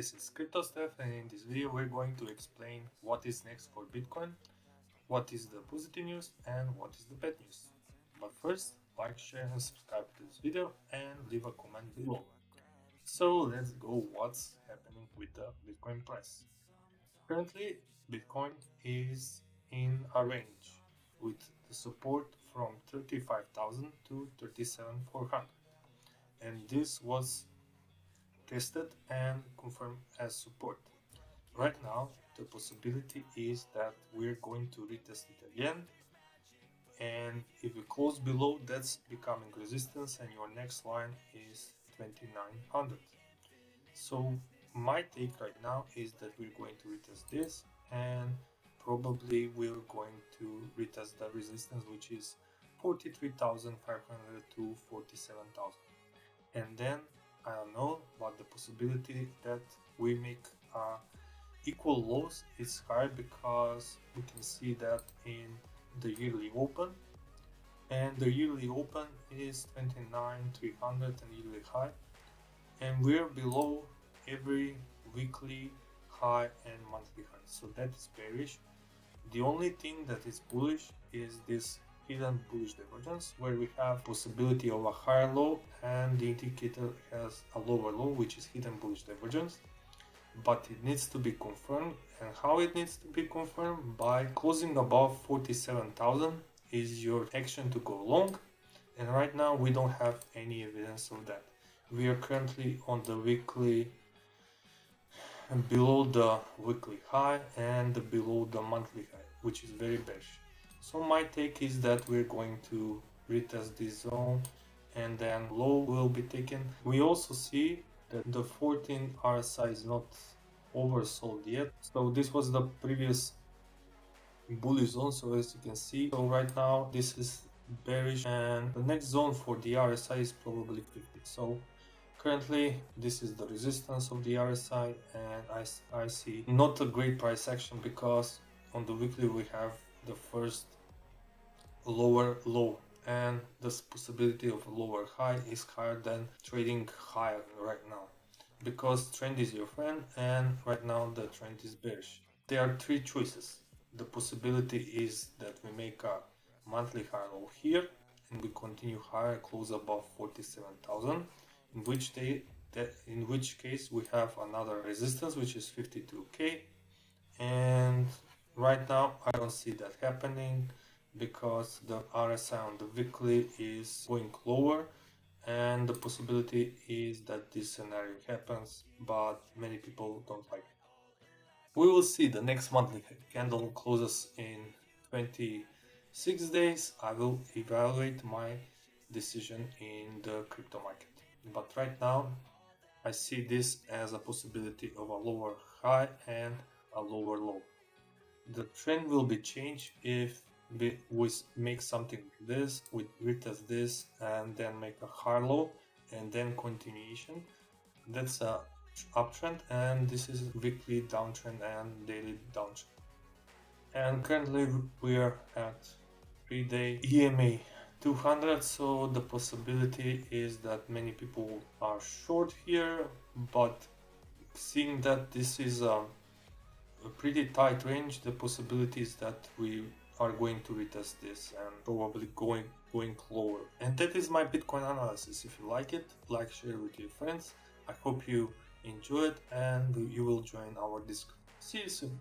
this is Crypto Stuff, and in this video we're going to explain what is next for Bitcoin, what is the positive news and what is the bad news. But first, like, share and subscribe to this video and leave a comment below. So let's go what's happening with the Bitcoin price. Currently, Bitcoin is in a range with the support from 35,000 to 37,400, and this was tested and confirmed as support. Right now, the possibility is that we're going to retest it again, and if we close below, that's becoming resistance, and your next line is 2900. So my take right now is that we're going to retest this, and probably we're going to retest the resistance, which is 43,500 to 47,000. And then I don't know, but the possibility that we make equal lows is high, because we can see that in the yearly open, and the yearly open is 29,300 and yearly high, and we're below every weekly high and monthly high, so that is bearish. The only thing that is bullish is this hidden bullish divergence, where we have possibility of a higher low and the indicator has a lower low, which is hidden bullish divergence, but it needs to be confirmed. And how it needs to be confirmed? By closing above 47,000 is your action to go long, and right now we don't have any evidence of that. We are currently on the weekly below the weekly high and below the monthly high, which is very bearish. So my take is that we're going to retest this zone and then low will be taken. We also see that the 14 RSI is not oversold yet. So this was the previous bullish zone, so as you can see. So right now this is bearish, and the next zone for the RSI is probably 50. So currently this is the resistance of the RSI, and I see not a great price action, because on the weekly we have the first lower low, and the possibility of a lower high is higher than trading higher right now, because trend is your friend, and right now the trend is bearish. There are three choices. The possibility is that we make a monthly high low here and we continue higher, close above 47,000, in which case we have another resistance, which is 52k, and right now I don't see that happening, because the RSI on the weekly is going lower, and the possibility is that this scenario happens, but many people don't like it. We will see. The next monthly candle closes in 26 days. I will evaluate my decision in the crypto market, but right now I see this as a possibility of a lower high and a lower low. The trend will be changed if we make something like this, we retest this and then make a higher low and then continuation. That's a uptrend, and this is weekly downtrend and daily downtrend. And currently we are at 3-day EMA 200, so the possibility is that many people are short here, but seeing that this is a pretty tight range, the possibility is that we are going to retest this and probably going lower. And that is my Bitcoin analysis. If you like it, like, share with your friends. I hope you enjoy it and you will join our Discord. See you soon.